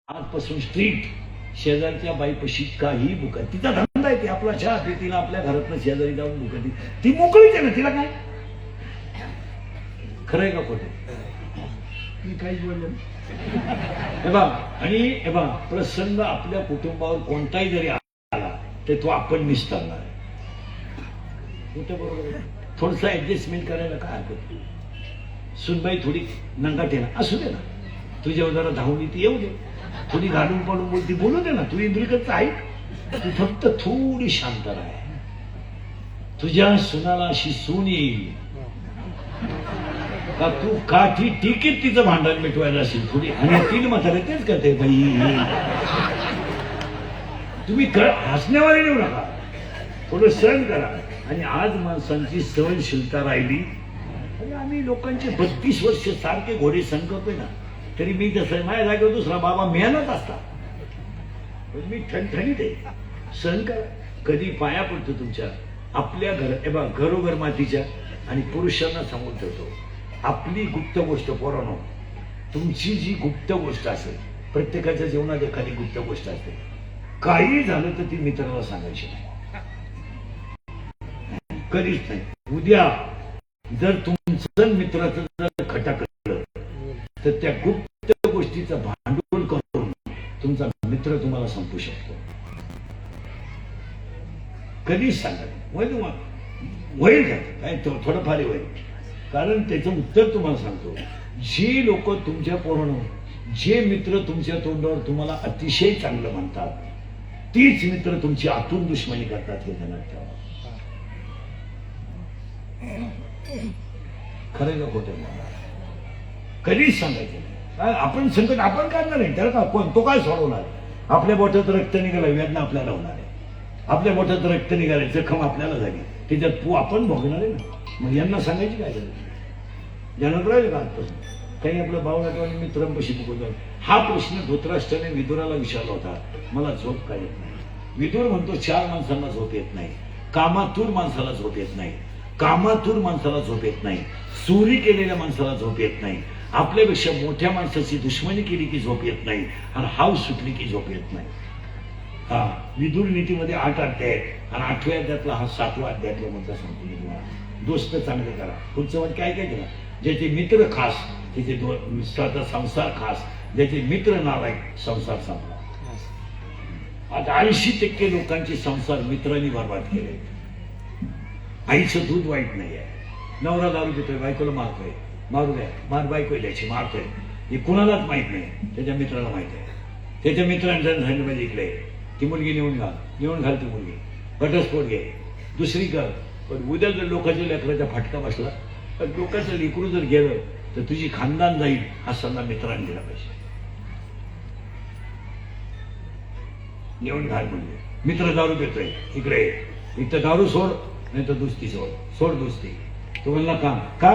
आजपासून स्ट्रीट शेजारच्या बाईपाशी काही बुका तिचा धंदा आहे, ती आपला चहा पितीला आपल्या घरातनं शेजारी जाऊन बुका ती मोकळीच आहे ना, तिला काय खरंय का खोटं मी काहीच बोललो हे बा. आणि हे बा, प्रसंग आपल्या कुटुंबावर कोणताही जरी आला तर तो आपण निस्तारणार आहे. बरोबर थोडस ऍडजस्टमेंट करायला काय हरकत. सुनबाई थोडी नंगाटे ना असू दे ना, तुझ्यावर जरा धावली ती येऊ दे, थोडी घालून पडून बोलती बोलू दे ना, तू इंद्रिकच आहे, तू फक्त थोडी शांत राह. तुझ्या सुनाला अशी सून येईल का तू काठी टिकीत तिचं भांडण मिटवायला असेल थोडी, आणि 3 म्हातारे तेच करते बाई. तुम्ही हसण्यावारी नेऊ नका, थोडं सहन करा. आणि आज माणसांची सहनशीलता राहिली. आणि आम्ही लोकांचे 32 वर्ष सारखे घोडे सहन करतोय ना, तरी मी तसं माझ्या जागेवर दुसरा बाबा मेहनत असता, पण मी ठणठणीत आहे. सहन करा. कधी पाया पडतो तुमच्या आपल्या घरोघर मातीच्या. आणि पुरुषांना सांगून ठेवतो, आपली गुप्त गोष्ट पोरांनो, तुमची जी गुप्त गोष्ट असेल, प्रत्येकाच्या जीवनात एखादी गुप्त गोष्ट असते, काही झालं तर ती मित्राला सांगायची नाही, कधीच नाही. उद्या जर तुमचं मित्राचं जर खटाकलं तर त्या गुप्त गोष्टीचं भांडवल करून तुमचा मित्र तुम्हाला संपू शकतो. कधीच सांगा होईल काय थोडंफार होईल. कारण त्याचं उत्तर तुम्हाला सांगतो, जे लोक तुमच्या पोरानं, जे मित्र तुमच्या तोंडावर तुम्हाला अतिशय चांगलं म्हणतात, तीच मित्र तुमची आतून दुश्मनी करतात, हे ध्यानात ठेवा. खरं का खोटं कधीच सांगायचं नाही. आपण संकट आपण काढणार नाही, त्याला का कोण तो काय सोडवणार. आपल्या बोटात रक्त निघालं, वेदना आपल्याला होणार आहे. आपल्या बोटात रक्त निघाले, जखम आपल्याला झाली, त्याच्यात आपण भोगणार आहे ना. मग यांना सांगायची काय गरज. ध्यानात राहील का आजपासून काही आपलं भावनाटवानी मित्रांपाशी बोलतात. हा प्रश्न धृतराष्ट्राने विदुराला विचारला होता, मला झोप काय येत नाही. विदुर म्हणतो 4 माणसांना झोप येत नाही. कामातूर माणसाला झोप येत नाही, कामातूर माणसाला झोप येत नाही, चोरी केलेल्या माणसाला झोप येत नाही, आपल्यापेक्षा मोठ्या माणसाची दुश्मनी केली की झोप येत नाही, आणि हाव सुटली की झोप येत नाही. हा विदुर नीतीमध्ये 8 अध्याय आहेत, आणि 8व्या अध्यायातला हा 7वा अध्यायातला मुद्दा सांगतो मी तुम्हाला. दोस्त चांगले करा. पुढचं वाट काय काय करा. ज्याचे मित्र खास त्याचे संसार खास, ज्याचे मित्र नालायक संसार संपला. आता 80% लोकांचे संसार मित्रांनी बरबाद केले. आईचं दूध वाईट नाही आहे. नवरा दारू पितोय, बायकोला मारतोय, मारू द्या, मार बायको द्यायची, मारतोय, हे कुणालाच माहित नाही, त्याच्या मित्राला माहित आहे. त्याच्या मित्रांच्या सांगितलं इकडे ती मुलगी नेऊन घाल ती मुलगी, घटस्फोट घे, दुसरी कर. पण उद्या जर लोकांच्या लेकराचा फटका बसला, तर लोकांचं लेकरू जर गेलं तर तुझी खानदान जाईल, हा सल्ला मित्रांनी दिला पाहिजे. नेऊन घाल म्हणजे मित्र दारू पितोय, इकडे इथं दारू सोड, नाही तर दुसती सोड दुसती. तो म्हणला का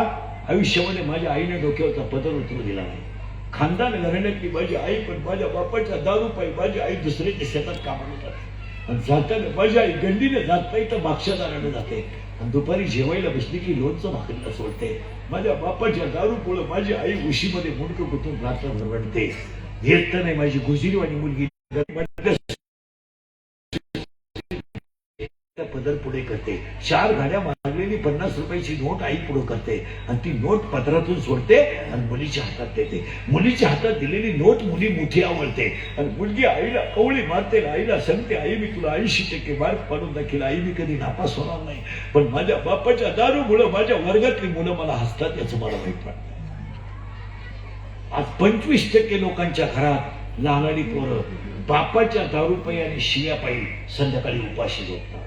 आयुष्यामध्ये माझ्या आईने डोक्यावरचा पदर उतरू दिला नाही. खानदान घराण्यातली माझी आई, पण माझ्या बापाच्या दारू पायी माझी आई दुसऱ्याच्या शेतात कामाला जाते, जाताना माझी आई गंडीने जात नाही तर बाक्षादाराने जाते, आणि दुपारी जेवायला बसली की लोणचं भाकरीला सोडते. माझ्या बापाच्या दारूमुळे माझी आई उशीमध्ये मुंडकं गुंतून रात्रभर रडते. येत नाही माझी गुजरीवाणी मुलगी पदर पुढे करते. 4 गाड्या मारलेली 50 रुपयाची नोट आई पुढे करते, आणि ती नोट पदरातून सोडते आणि मुलीच्या हातात देते. मुलीच्या हातात दिलेली नोट मुली मोठी आवडते, आणि मुलगी आईला कवळी मारते. आईला सांगते, आई मी तुला 80% मार्क पाडून दाखील, आई मी कधी नापास होणार नाही, पण माझ्या बापाच्या दारूमुळे माझ्या वर्गातली मुलं मला हसतात, याचं मला वाईट वाटतं. आज 25% लोकांच्या घरात लहानाडी पोरं बापाच्या दारूपायी आणि शिव्यापायी संध्याकाळी उपाशी झोपतात.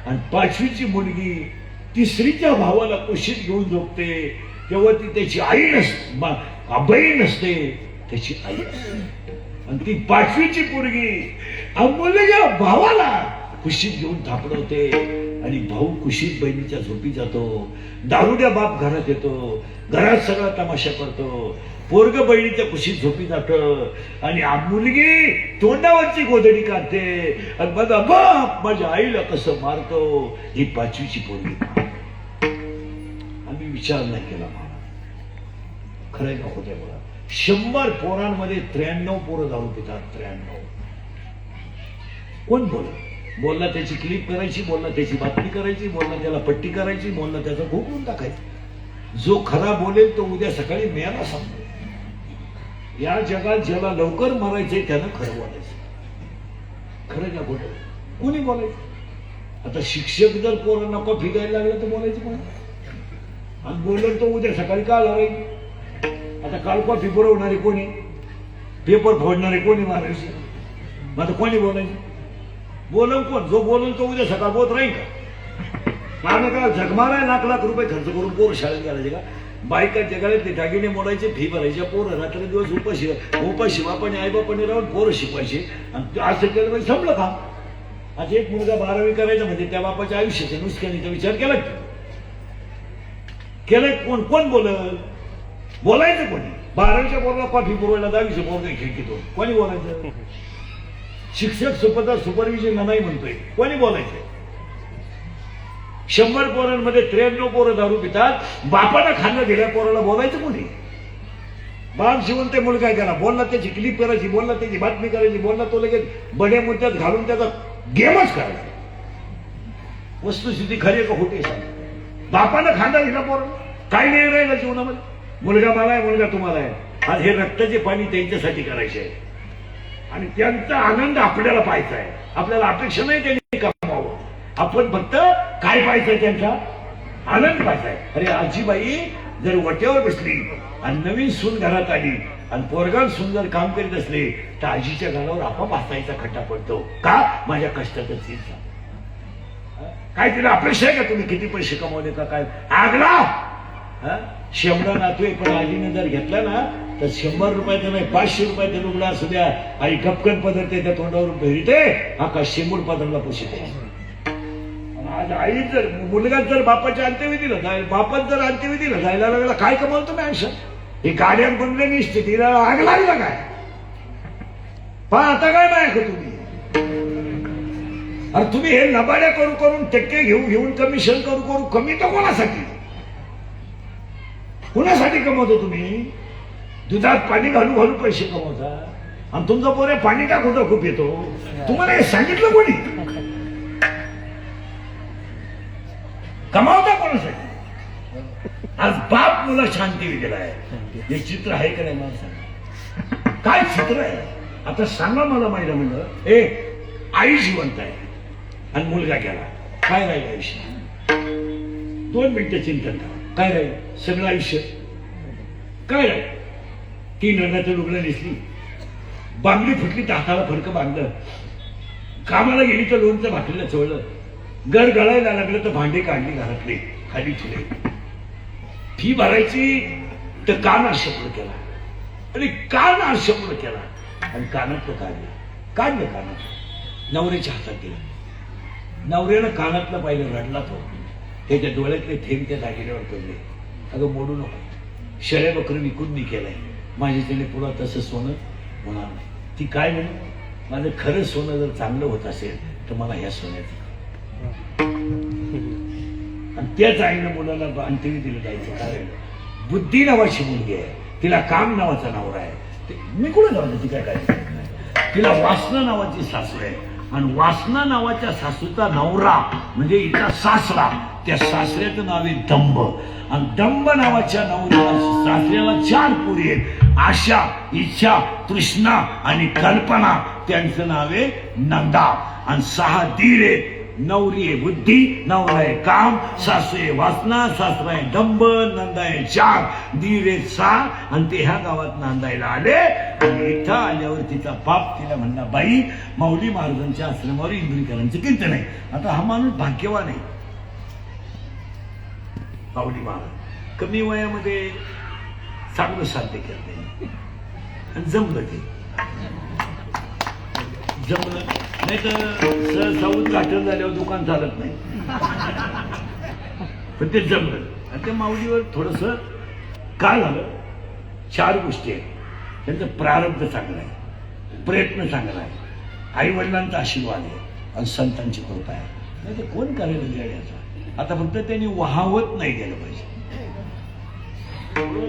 आणि 5वीची मुलगी 3रीच्या भावाला कुशीत घेऊन झोपते, तेव्हा ती त्याची आई नसते, बहीण नसते, त्याची आई असते. आणि ती 5वीची पोरगी मुलगा भावाला कुशीत घेऊन थापडवते, आणि भाऊ कुशीत बहिणीच्या झोपी जातो. दारुड्या बाप घरात येतो, घरात सगळा तमाशा करतो. पोरग बहिणीच्या कुशीत झोपी जात, आणि मुलगी तोंडावरची गोधडी काढते, आणि माझा बाप माझ्या आईला कसं मारतो. ही 5वीची पोरगी. आम्ही विचार नाही केला. खरंय का खोटं बोला. 100 पोरांमध्ये 93 पोरं दारू पितात. 93. कोण बोलला त्याची क्लिप करायची, बोलला त्याची बातमी करायची, बोलला त्याला पट्टी करायची, बोलला त्याचं खोकून टाकायचं. जो खरा बोलेल तो उद्या सकाळी मेला सांगतो. या जगात ज्याला लवकर मारायचंय त्यानं खरं बोलायचं. खरं का खोटं कोणी बोलायचं? आता शिक्षक जर पोरांना कॉफी द्यायला लागला तर बोलायचं कोणी? आणि बोललं तो उद्या सकाळी का राहील? आता काल कॉफी पुरवणारे कोणी? पेपर फोडणारे कोणी मारायचे? मग आता कोणी बोलायचं? बोलव कोण? जो बोलल तो उद्या सकाळ बोलत राहील का? मारणं का झगमारा लाख रुपये खर्च करून पोर शाळेत घालायचे का? बायका जगातले दागिने मोडायचे, फी भरायच्या, पोरं रात्र दिवस उपाशी बापाने आई बापाने राहून पोरं शिकवायचे. आणि असं केलं म्हणजे संपलं का? आज एक मुलगा 12वी करायचा म्हणजे त्या बापाच्या आयुष्याच्या नुसकानीचा विचार केला केलंय कोण? कोण बोलायचं कोणी? 12वीच्या पोराला कॉफी पुरवायला 10वीच्या पोरगा खिडकीतून कोणी बोलायचं? शिक्षक सुपरविजन नाही म्हणतोय, कोणी बोलायचं? 100 पोरांमध्ये 93 पोरं दारू पितात. बापाला खाल्लं दिल्या पोराला बोलायचं कोणी? बाप शिवंत मुलगा करा, बोलला त्याची क्लिप करायची, बोलला त्याची बातमी करायची, बोलला तो लगेच बड्या मुद्द्यात घालून त्याचा गेमच करायचा. वस्तुस्थिती खरी का खोटी सांग? बापानं खांदा दिला पोराला, काही नाही राहिलं जीवनामध्ये. मुलगा मला आहे, मुलगा तुम्हाला आहे. आज हे रक्ताचे पाणी त्यांच्यासाठी करायचे आहे आणि त्यांचा आनंद आपल्याला पाहायचा आहे. आपल्याला अपेक्षा नाही त्यांनी कमावं, आपण फक्त काय पाहायचंय? त्यांचा आनंद पाहायचा आहे. अरे आजीबाई जर वट्यावर बसली आणि नवीन सून घरात आली आणि पोरगान सून जर काम करीत असले तर आजीच्या गालावर आपोआप हसायचा खड्डा पडतो. का? माझ्या कष्टाचं चीज काय तिला अपेक्षा आहे का तुम्ही किती पैसे कमवले का काय? आगला 100 नातू आहे, पण आजीने जर घेतला ना तर 100 रुपयाचं नाही 500 रुपयाचं लुगडा असू द्या आई कपकन पदरते त्या तोंडावर भेटते, हा शेंबूड पदरला पोषिते. आज आई जर मुलगा जर बापाच्या अंत्यविधीला जाईल, बापात जर अंत्यविधीला जायला लागला काय कमावतो मी आयुष्यात? हे गाड्यात बनले निसते तिला आग लागला काय? पण आता काय बायक तुम्ही? अरे तुम्ही हे नबाड्या करून टक्के घेऊन कमिशन करू कमी तर कोणासाठी? कुणासाठी कमवतो तुम्ही? दुधात पाणी घालू पैसे कमवता आणि तुमचा पोरे पाणी टाकून खूप येतो. तुम्हाला हे सांगितलं कोणी? कमावता कोणासाठी? आज बाप मुला शांती दिला आहे. हे चित्र आहे का नाही मला सांगा? काय चित्र आहे? आता सांगा मला. माहिती म्हणलं आई जिवंत आहे आणि मुलगा गेला, काय राहिलं आयुष्य? 2 मिनिटं चिंतन करा. काय राहील? सगळं आयुष्य काय राहील? 3 रंगाचं लुगडं नेसली, बांगडी फुटली तर हाताला फडकं बांधलं, कामाला गेली तर लोणचं भाकरीला चोळलं, घर गळायला लागलं तर भांडे काढली घरातले खाली ठेवले, फी भरायची तर कान शब्द केला आणि कान शब्द केला आणि कानातलं काढलं कानात नवऱ्याच्या हातात दिलं. नवऱ्यानं कानातलं पाहिलं, रडला तो. त्याच्या डोळ्यातले थेंब त्या दागिन्यावर पडले. अगं मोडू नको, शेळ्या बकरं विकून मी केलंय, माझी त्याने पुढं तसं सोनं होणार नाही. ती काय म्हणे? माझं खरं सोनं जर चांगलं होत असेल तर मला ह्या सोन्याचं. आणि त्याच आईनं मुलाला अंत्यविधीला जायचं कारण बुद्धी नावाची मुलगी आहे, तिला काम नावाचा नवरा आहे. मी कुठे जाऊ? ती काय तिला वासना नावाची सासू आहे आणि वासना नावाच्या सासूचा नवरा म्हणजे हिचा सासरा. त्या सासऱ्याचं नाव आहे दंभ आणि दंभ नावाच्या नवऱ्याला सासऱ्याला 4 पोरी आहेत. आशा, इच्छा, तृष्णा आणि कल्पना. त्यांचं नाव आहे नंदा. आणि 6 दीर आहेत. नवरी आहे बुद्धी, नवरा आहे काम, सासू आहे वासना, सासरा आहे दंभ, नंदा आहे 4, दीर आहे 6. आणि ते ह्या गावात नांदायला आले आणि इथं आल्यावर तिचा बाप तिला म्हणला, बाई माऊली महाराजांच्या आश्रमावर इंद्रिकरांचं कीर्तन आहे. आता हा माणूस भाग्यवान आहे. माऊली महाराज कमी वयामध्ये चांगलं साध्य करते आणि जमलं ते. जमलं नाही तर सौद घाटल झाल्यावर दुकान चालत नाही, पण ते जमलं. आणि त्या माऊलीवर थोडस काय झालं? 4 गोष्टी आहेत. त्यांचं प्रारब्ध चांगलं आहे, प्रयत्न चांगला आहे, आई वडिलांचा आशीर्वाद आहे आणि संतांची कृपा आहे. नाही तर कोण करेल याचा? आता फक्त त्यांनी वाहवत नाही गेलं पाहिजे.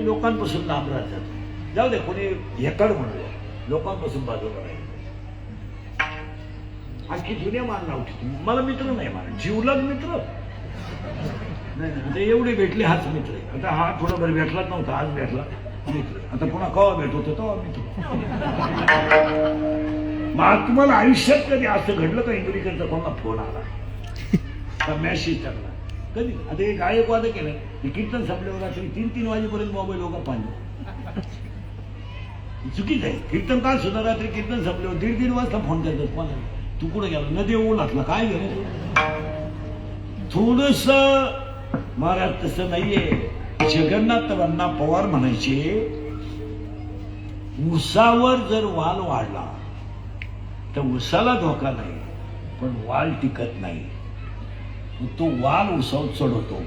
लोकांपासून लांब राहतात. जाऊ दे कोणी हेकड म्हणूया लोकांपासून बाजूला राहील. आणखी जुन्या मान नाव ठेवतो मला मित्र नाही मान जीवलग मित्र नाही. आता एवढे भेटले हाच मित्र आहे. आता हा थोडा बरं भेटलाच नव्हता आज भेटला मित्र. आता पुन्हा केव्हा भेटतो तेव्हा मित्र. मग तुम्हाला आयुष्यात कधी असं घडलं का इंग्लिशचा कोणाला फोन आला का मॅसेज टाकला कधी? आता हे गायकवाद केलं हे कीर्तन संपल्यावर रात्री 3-3 वाजेपर्यंत मोबाईल लोक पाहिजे चुकीच आहे. कीर्तन काल सुद्धा रात्री कीर्तन संपल्यावर 1:30 वाजता फोन करतात कोणाला तू कुठे गेला नदी ओळ घातला काय गेलं थोडस महाराज तसं नाहीये. जगन्नाथ पवार म्हणायचे उसावर जर वाल वाढला तर उसाला धोका नाही पण वाल टिकत नाही. तो वाल उसावर चढवतो.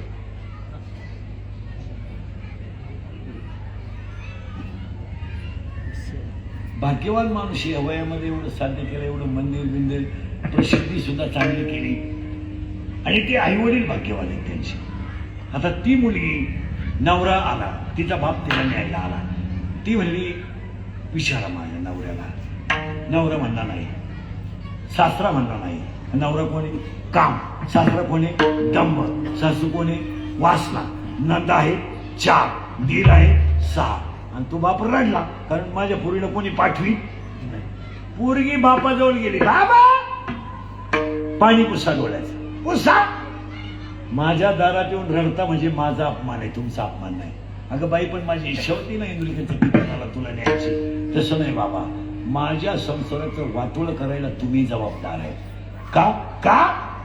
भाग्यवान माणूस या वयामध्ये एवढं साध्य केलं एवढं मंदिर बिंदिर प्रसिद्धी सुद्धा चांगली केली आणि ते आईवडील भाग्यवान आहेत त्यांची. आता ती मुलगी नवरा आला तिचा बाप तिला न्यायला आला. ती म्हणली विचारा माझ्या नवऱ्याला. नवरा म्हणला नाही. सासरा म्हणला नाही. नवरा कोणी काम सासरा कोणी दंभ सासू कोणी वासना नंद आहे 4 दीर आहे 6 आणि तो बाप रडला कारण माझ्या पोरीला कोणी पाठवी नाही. पोरगी बापाजवळ गेली बाबा पाणी पुसा डोळ्याचं पुसा. माझ्या दारात येऊन रडता म्हणजे माझा अपमान आहे तुमचा अपमान नाही. अगं बाई पण माझी इच्छा होती ना इंद्रिकेला तुला न्यायची. तसं नाही बाबा माझ्या संसाराचं वाटोळ करायला तुम्ही जबाबदार आहे. का का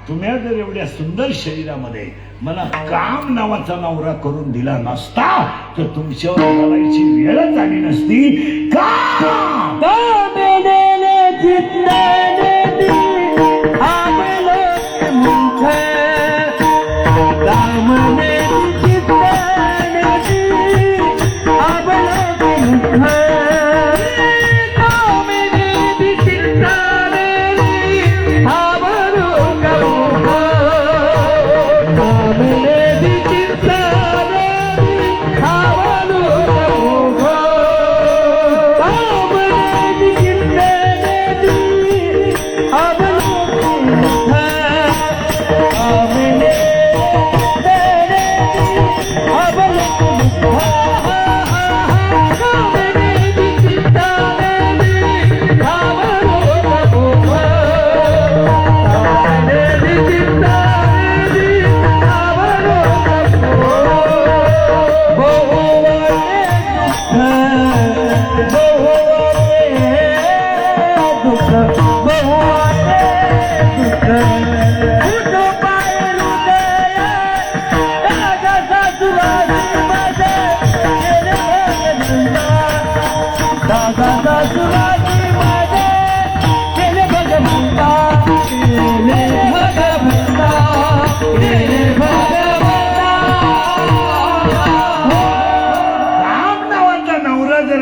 तुम्ही जर एवढ्या सुंदर शरीरामध्ये मला काम नावाचा नवरा करून दिला नसता तर तुमच्यावर लढायची वेळच आली नसती. का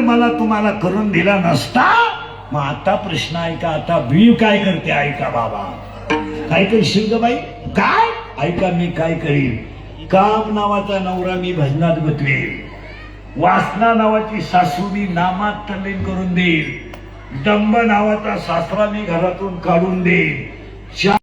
मला तुम्हाला करून दिला नसता. मग आता प्रश्न ऐका आता मी काय करते ऐका बाबा. काय करशील ग बाई काय ऐका मी काय करीन. काम नावाचा नवरा मी भजनात बतवेल. वासना नावाची सासू मी नामात तल्लीन करून देईल. दंभ नावाचा सासरा मी घरातून काढून देईल.